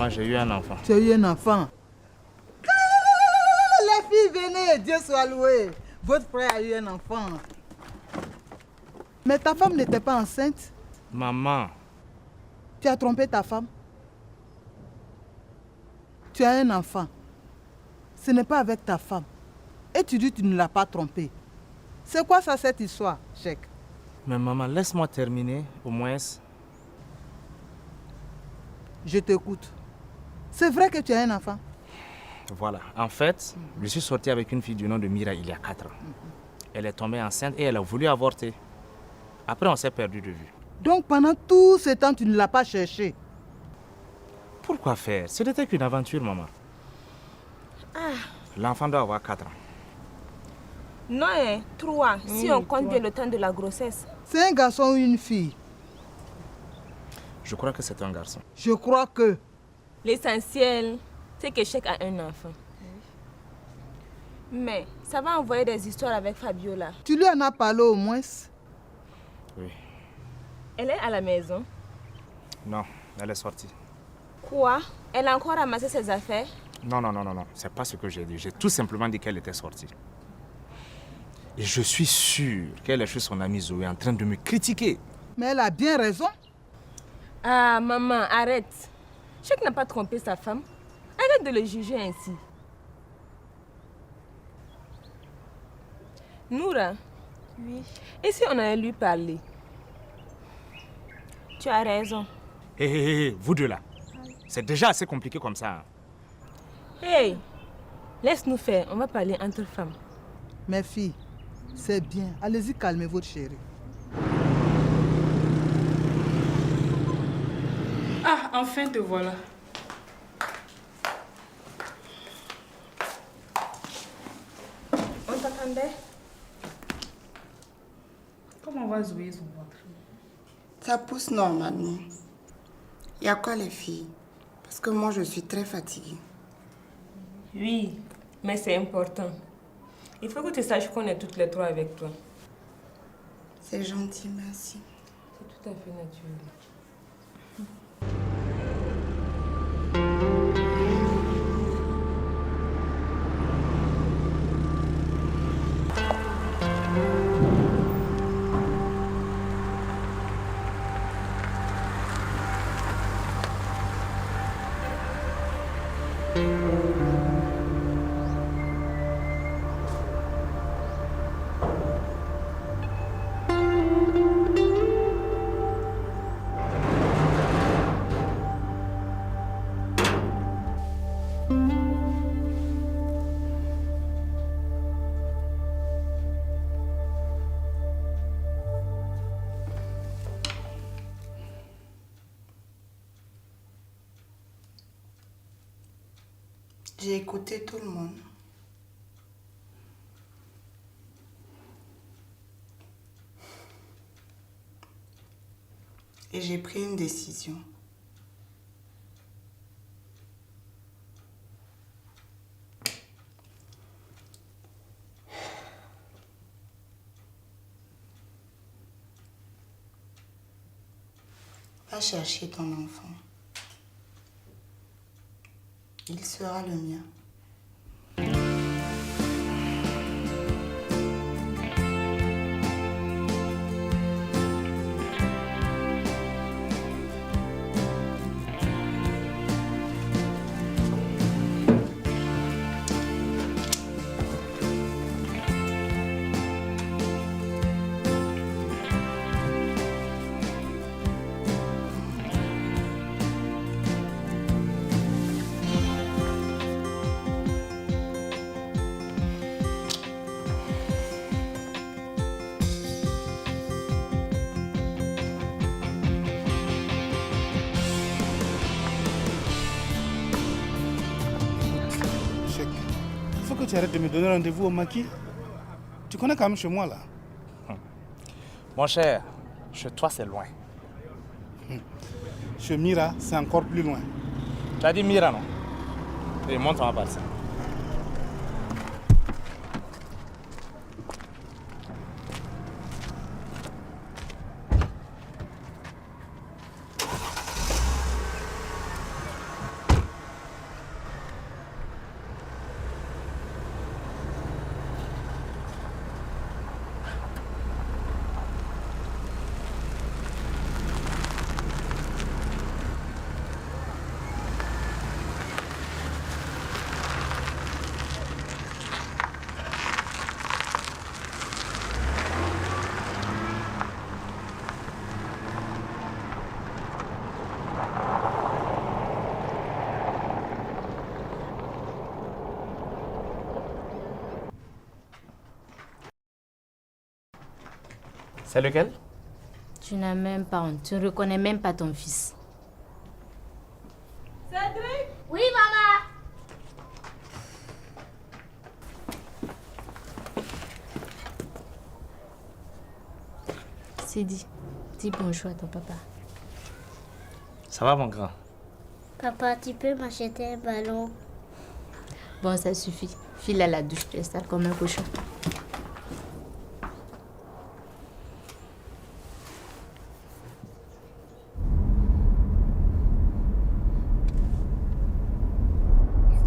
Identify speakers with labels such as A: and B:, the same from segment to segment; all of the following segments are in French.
A: Maman, j'ai eu un enfant.
B: Tu as eu un enfant? Les filles, venez, Dieu soit loué. Votre frère a eu un enfant. Mais ta femme n'était pas enceinte?
A: Maman.
B: Tu as trompé ta femme? Tu as un enfant. Ce n'est pas avec ta femme. Et tu dis que tu ne l'as pas trompé. C'est quoi ça, cette histoire, Cheikh?
A: Mais maman, laisse-moi terminer, au moins.
B: Je t'écoute. C'est vrai que tu as un enfant?
A: Voilà. En fait, je suis sorti avec une fille du nom de Mira il y a 4 ans. Elle est tombée enceinte et elle a voulu avorter. Après, on s'est perdu de vue.
B: Donc pendant tout ce temps, tu ne l'as pas cherché?
A: Pourquoi faire? Ce n'était qu'une aventure, maman. L'enfant doit avoir 4 ans.
C: Non, 3, si on compte bien le temps de la grossesse.
B: C'est un garçon ou une fille?
A: Je crois que c'est un garçon.
B: Je crois que...
C: L'essentiel, c'est que Cheikh a un enfant. Mais ça va envoyer des histoires avec Fabiola.
B: Tu lui en as parlé au moins?
A: Oui.
C: Elle est à la maison.
A: Non, elle est sortie.
C: Quoi? Elle a encore ramassé ses affaires?
A: Non. C'est pas ce que j'ai dit. J'ai tout simplement dit qu'elle était sortie. Et je suis sûr qu'elle est chez son amie Zoé en train de me critiquer.
B: Mais elle a bien raison.
C: Ah, maman, arrête. Cheikh n'a pas trompé sa femme. Arrête de le juger ainsi. Noura. Oui. Et si on allait lui parler? Tu as raison.
A: Hé, vous deux là. C'est déjà assez compliqué comme ça.
C: Hey, laisse-nous faire. On va parler entre femmes.
B: Mes filles, c'est bien. Allez-y, calmez votre chérie.
D: Ah, enfin te voilà.
C: On t'attendait?
D: Comment va Zoé son ventre?
E: Ça pousse normalement. Il y a quoi les filles? Parce que moi je suis très fatiguée.
C: Oui, mais c'est important. Il faut que tu saches qu'on est toutes les 3 avec toi.
E: C'est gentil, merci.
C: C'est tout à fait naturel.
E: J'ai écouté tout le monde. Et j'ai pris une décision. Va chercher ton enfant. Il sera le mien.
F: Tu arrêtes de me donner rendez-vous au maquis. Tu connais quand même chez moi là.
A: Mon cher, chez toi c'est loin.
F: Chez Mira, c'est encore plus loin.
A: Tu as dit Mira, non? Et montre en bas ça. C'est lequel?
G: Tu n'as même pas honte. Tu ne reconnais même pas ton fils.
C: Cédric!
G: Oui, maman. C'est dit. Dis bonjour à ton papa.
A: Ça va, mon grand?
H: Papa, tu peux m'acheter un ballon?
G: Bon, ça suffit. File à la douche, tu es sale comme un cochon.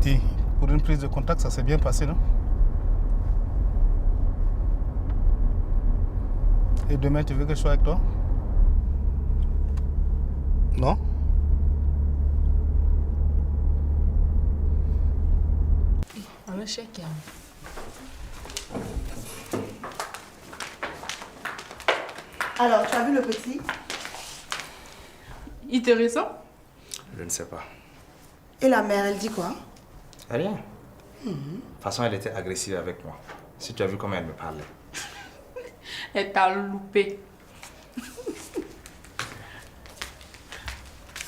F: Dis, pour une prise de contact, ça s'est bien passé, non? Et demain, tu veux que je sois avec toi? Non?
D: Un chèque.
B: Alors, tu as vu le petit?
D: Il te ressent?
A: Je ne sais pas.
E: Et la mère, elle dit quoi?
A: Rien. De toute façon, elle était agressive avec moi. Si tu as vu comment elle me parlait.
D: Elle t'a loupé.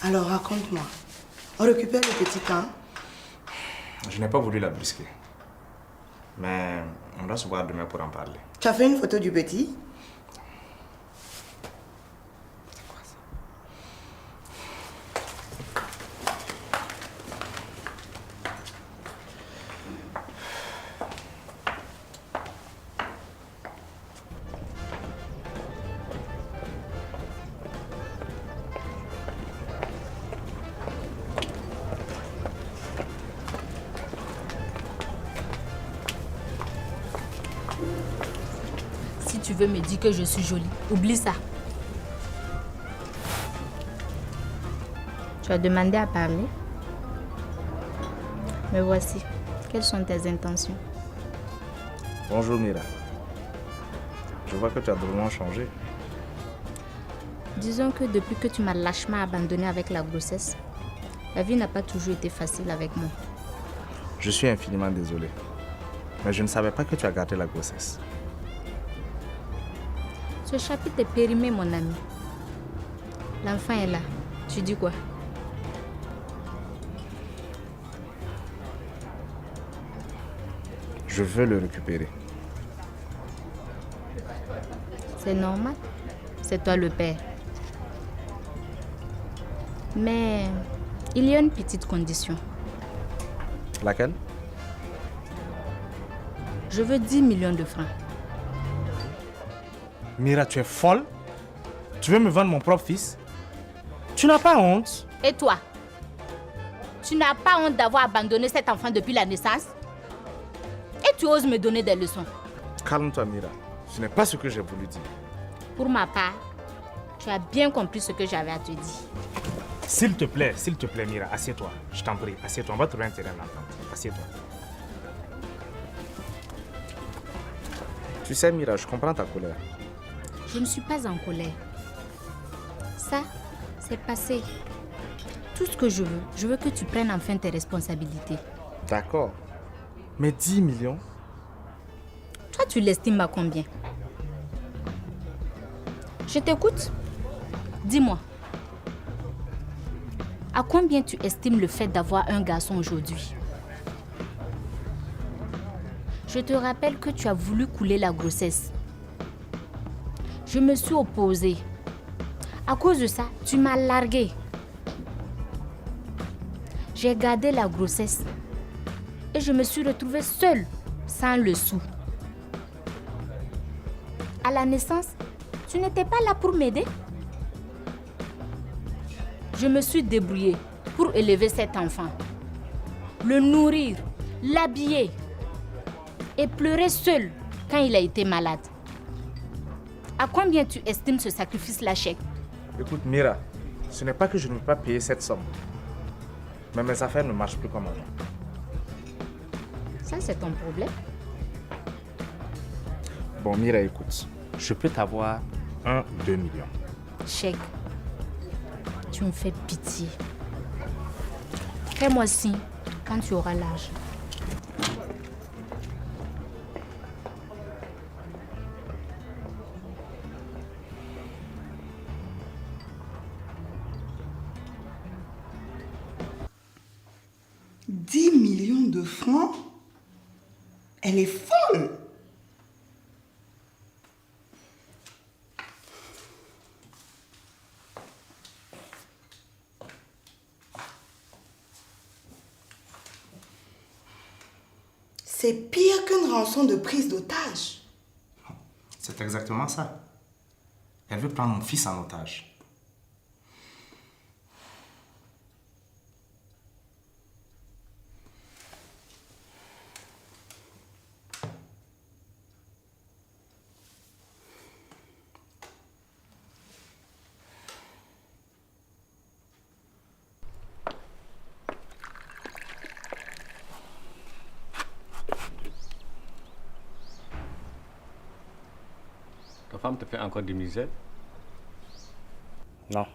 E: Alors, raconte-moi. On récupère le petit quand?
A: Je n'ai pas voulu la brusquer. Mais on doit se voir demain pour en parler.
E: Tu as fait une photo du petit?
G: Si tu veux me dire que je suis jolie, oublie ça. Tu as demandé à parler. Me voici. Quelles sont tes intentions?
A: Bonjour Mira. Je vois que tu as drôlement changé.
G: Disons que depuis que tu m'as lâchement abandonné avec la grossesse, la vie n'a pas toujours été facile avec moi.
A: Je suis infiniment désolé. Mais je ne savais pas que tu as gâté la grossesse.
G: Ce chapitre est périmé, mon ami. L'enfant est là. Tu dis quoi?
A: Je veux le récupérer.
G: C'est normal. C'est toi le père. Mais il y a une petite condition.
A: Laquelle?
G: Je veux 10 millions de francs.
A: Mira, tu es folle? Tu veux me vendre mon propre fils? Tu n'as pas honte?
G: Et toi? Tu n'as pas honte d'avoir abandonné cet enfant depuis la naissance? Et tu oses me donner des leçons?
A: Calme-toi, Mira. Ce n'est pas ce que j'ai voulu dire.
G: Pour ma part, tu as bien compris ce que j'avais à te dire.
A: S'il te plaît, Mira, assieds-toi. Je t'en prie, assieds-toi. On va trouver un terrain d'entente. Assieds-toi. Tu sais, Mira, je comprends ta colère.
G: Je ne suis pas en colère. Ça, c'est passé. Tout ce que je veux que tu prennes enfin tes responsabilités.
A: D'accord. Mais 10 millions?
G: Toi, tu l'estimes à combien? Je t'écoute. Dis-moi. À combien tu estimes le fait d'avoir un garçon aujourd'hui? Je te rappelle que tu as voulu couler la grossesse. Je me suis opposée. À cause de ça, tu m'as larguée. J'ai gardé la grossesse et je me suis retrouvée seule, sans le sou. À la naissance, tu n'étais pas là pour m'aider. Je me suis débrouillée pour élever cet enfant, le nourrir, l'habiller et pleurer seule quand il a été malade. À combien tu estimes ce sacrifice-là, chèque?
A: Écoute, Mira, ce n'est pas que je ne peux pas payer cette somme. Mais mes affaires ne marchent plus comme avant.
G: Ça, c'est ton problème.
A: Bon, Mira, écoute. Je peux t'avoir 2 millions.
G: Chèque, tu me fais pitié. Fais-moi signe quand tu auras l'âge.
E: de francs? Elle est folle. C'est pire qu'une rançon de prise d'otage.
A: C'est exactement ça. Elle veut prendre mon fils en otage.
I: Ta femme te fait encore des misères?
A: Non.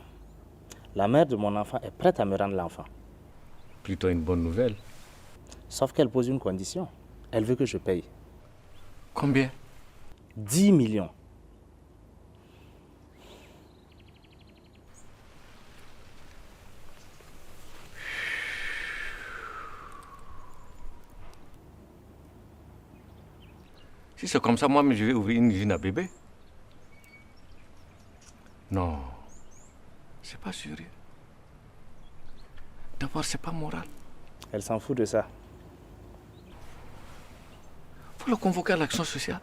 A: La mère de mon enfant est prête à me rendre l'enfant.
I: Plutôt une bonne nouvelle.
A: Sauf qu'elle pose une condition. Elle veut que je paye.
I: Combien?
A: 10 millions.
I: Si c'est comme ça, moi, je vais ouvrir une usine à bébé. Non, c'est pas sérieux. D'abord, c'est pas moral.
A: Elle s'en fout de ça.
I: Faut le convoquer à l'action sociale.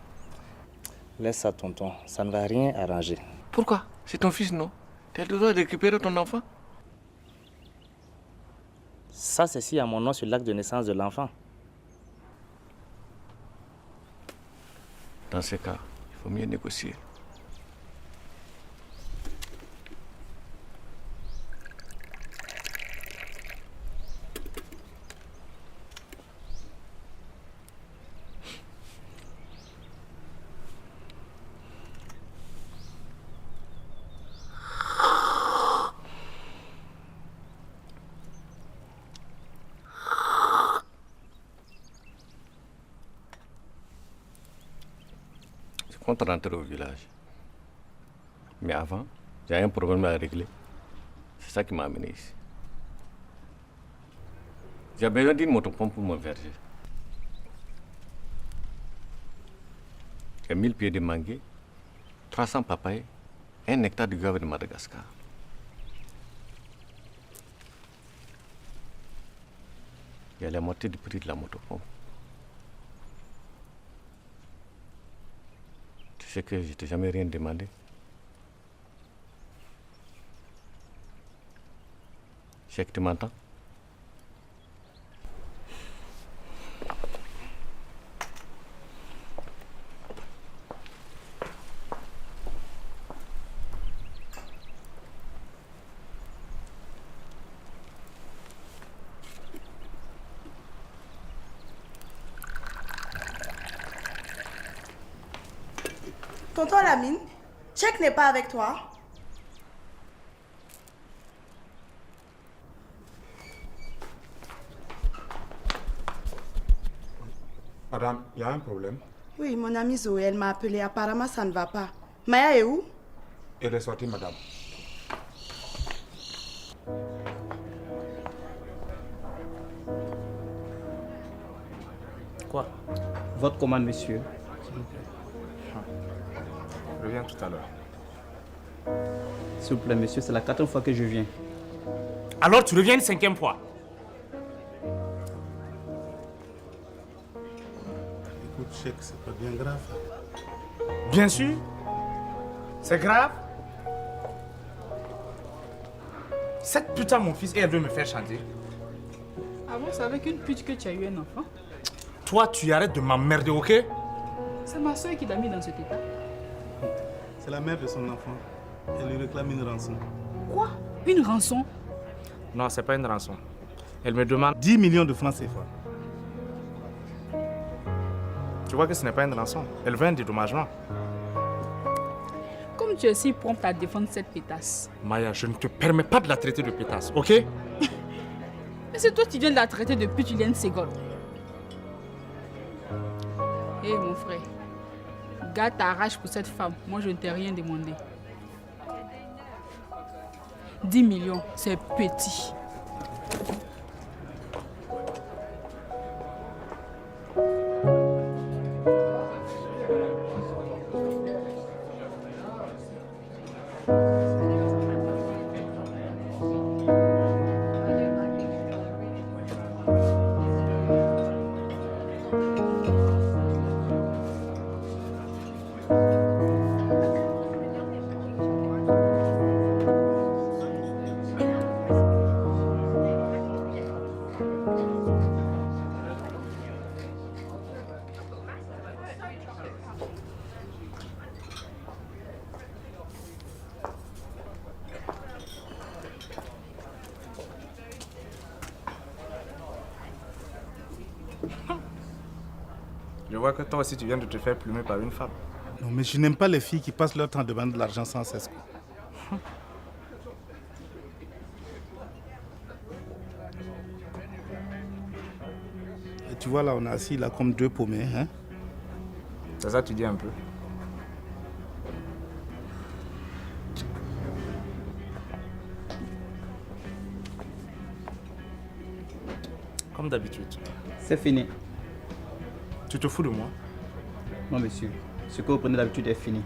A: Laisse ça, tonton. Ça ne va rien arranger.
I: Pourquoi? C'est ton fils, non? Tu as le droit de récupérer ton enfant?
A: Ça, c'est si à mon nom sur l'acte de naissance de l'enfant.
I: Dans ce cas, il faut mieux négocier. Je compte rentrer au village. Mais avant, j'ai un problème à régler. C'est ça qui m'a amené ici. J'ai besoin d'une motopompe pour mon verger. J'ai 1000 pieds de manguier, 300 papayes, 1 hectare de guave de Madagascar. Il y a la moitié du prix de la motopompe. Tu sais que je t'ai jamais rien demandé. Je sais que tu m'entends.
E: Tonton Lamine, Cheikh n'est pas avec toi?
J: Madame, il y a un problème.
E: Oui, mon amie Zoé, elle m'a appelé. Apparemment, ça ne va pas. Maya est où?
J: Elle est sortie, madame.
A: Quoi?
F: Votre commande, monsieur.
A: Je reviens tout à l'heure.
F: S'il vous plaît, monsieur, c'est la 4e fois que je viens.
A: Alors tu reviens une 5e fois?
F: Écoute, Cheikh, c'est pas bien grave.
A: Bien sûr. C'est grave. Cette putain, mon fils, et elle veut me faire chanter.
D: Ah bon, c'est avec une pute que tu as eu un enfant?
A: Toi, tu arrêtes de m'emmerder, ok?
D: C'est ma soeur qui t'a mis dans cet état.
F: C'est la mère de son enfant. Elle lui réclame une rançon.
D: Quoi? Une rançon?
A: Non, c'est pas une rançon. Elle me demande...
F: 10 millions de francs CFA.
A: Tu vois que ce n'est pas une rançon. Elle veut un dédommagement.
D: Comme tu es si prompt à défendre cette pétasse.
A: Maya, je ne te permets pas de la traiter de pétasse, ok?
D: Mais c'est toi qui viens de la traiter de putulienne ségole. Hé mon frère, garde ta rage pour cette femme. Moi je ne t'ai rien demandé. 10 millions, c'est petit.
A: Je vois que toi aussi tu viens de te faire plumer par une femme.
F: Non, mais je n'aime pas les filles qui passent leur temps à demander de l'argent sans cesse. Et tu vois là, on est assis là comme deux paumés. Hein?
A: C'est ça que tu dis un peu. Comme d'habitude.
K: C'est fini.
A: Tu te fous de moi?
K: Non, monsieur. Ce que vous prenez d'habitude est fini.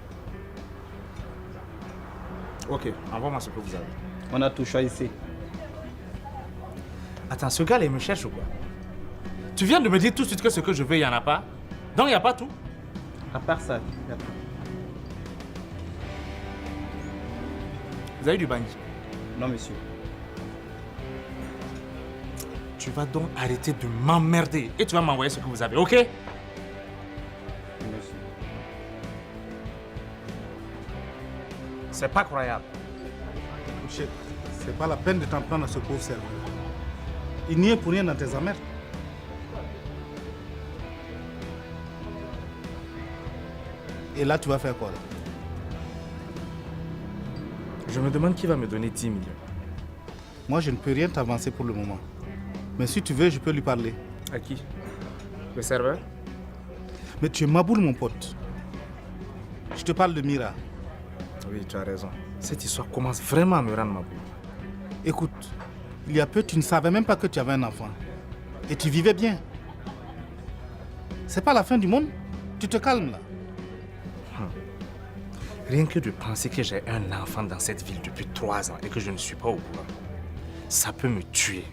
A: Ok, envoie-moi ce que vous avez.
K: On a tout choisi.
A: Attends, ce gars-là, il me cherche ou quoi? Tu viens de me dire tout de suite que ce que je veux, il n'y en a pas? Donc il n'y a pas tout?
K: À part ça, il n'y a pas.
A: Vous avez du bangui?
K: Non, monsieur.
A: Tu vas donc arrêter de m'emmerder et tu vas m'envoyer ce que vous avez, ok?
K: Monsieur.
A: C'est pas croyable.
F: Chef, c'est pas la peine de t'en prendre à ce pauvre serveur. Il n'y est pour rien dans tes emmerdes. Et là, tu vas faire quoi là?
A: Je me demande qui va me donner 10 millions.
F: Moi, je ne peux rien t'avancer pour le moment. Mais si tu veux, je peux lui parler.
A: À qui? Le serveur?
F: Mais tu es maboule, mon pote. Je te parle de Mira.
A: Oui, tu as raison. Cette histoire commence vraiment à me rendre maboule.
F: Écoute, il y a peu, tu ne savais même pas que tu avais un enfant. Et tu vivais bien. C'est pas la fin du monde. Tu te calmes là.
A: Rien que de penser que j'ai un enfant dans cette ville depuis 3 ans et que je ne suis pas au courant, ça peut me tuer.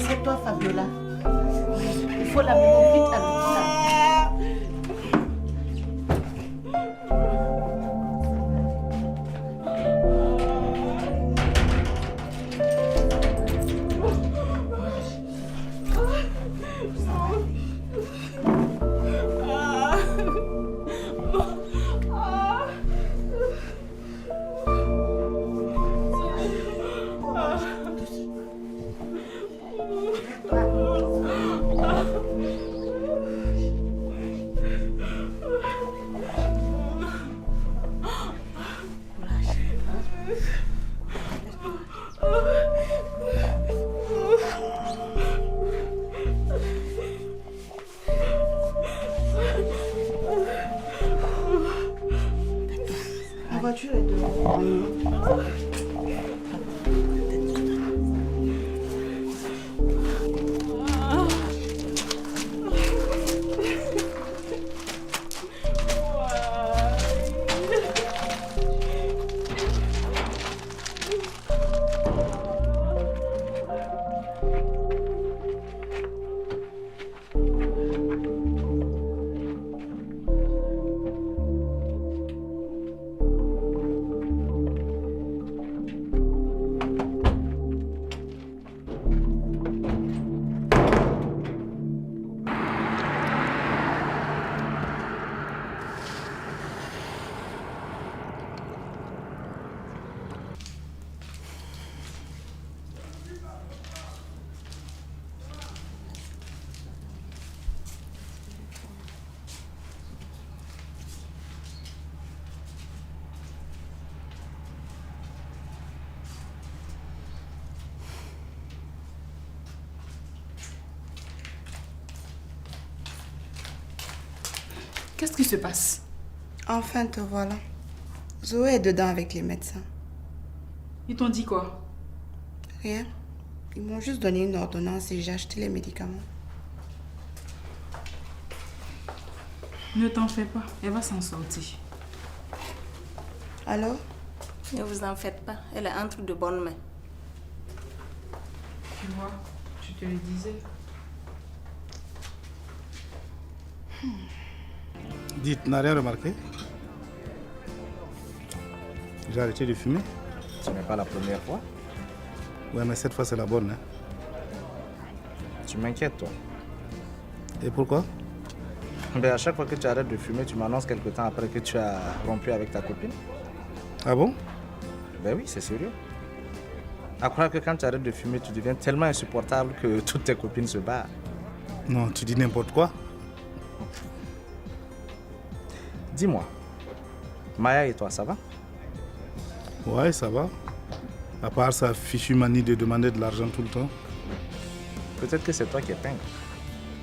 B: C'est toi, Fabiola. Il faut l'amener vite à l'hôpital. La voiture est dehors.
D: Qu'est-ce qui se passe?
E: Enfin, te voilà. Zoé est dedans avec les médecins.
D: Ils t'ont dit quoi?
E: Rien. Ils m'ont juste donné une ordonnance et j'ai acheté les médicaments.
D: Ne t'en fais pas, elle va s'en sortir.
E: Alors?
C: Ne vous en faites pas, elle est entre de bonnes mains.
D: Tu vois, je te le disais.
F: Dites, n'a rien remarqué? J'ai arrêté de fumer.
A: Ce n'est pas la première fois.
F: Ouais, mais cette fois, c'est la bonne. Hein.
A: Tu m'inquiètes, toi.
F: Et pourquoi?
A: Ben, à chaque fois que tu arrêtes de fumer, tu m'annonces quelque temps après que tu as rompu avec ta copine.
F: Ah bon?
A: Ben oui, c'est sérieux. À croire que quand tu arrêtes de fumer, tu deviens tellement insupportable que toutes tes copines se barrent.
F: Non, tu dis n'importe quoi.
A: Dis-moi, Maya et toi, ça va?
F: Ouais, ça va. À part sa fichue manie de demander de l'argent tout le temps.
A: Peut-être que c'est toi qui es pingre.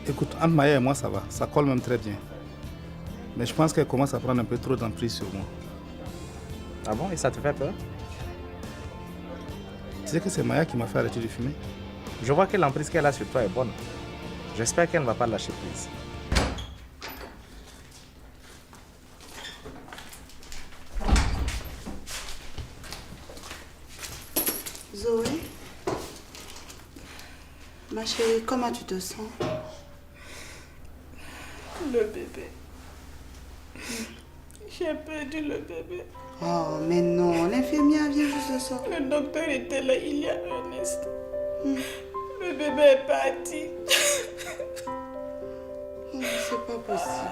F: Écoute, entre Maya et moi, ça va. Ça colle même très bien. Mais je pense qu'elle commence à prendre un peu trop d'emprise sur moi.
A: Ah bon? Et ça te fait peur?
F: Tu sais que c'est Maya qui m'a fait arrêter de fumer?
A: Je vois que l'emprise qu'elle a sur toi est bonne. J'espère qu'elle ne va pas lâcher prise.
E: Zoé? Ma chérie, comment tu te sens?
C: Le bébé. J'ai perdu le bébé.
E: Oh, mais non, l'infirmière vient juste de sortir.
C: Le docteur était là il y a un instant. Le bébé est parti.
E: Oh, c'est pas possible.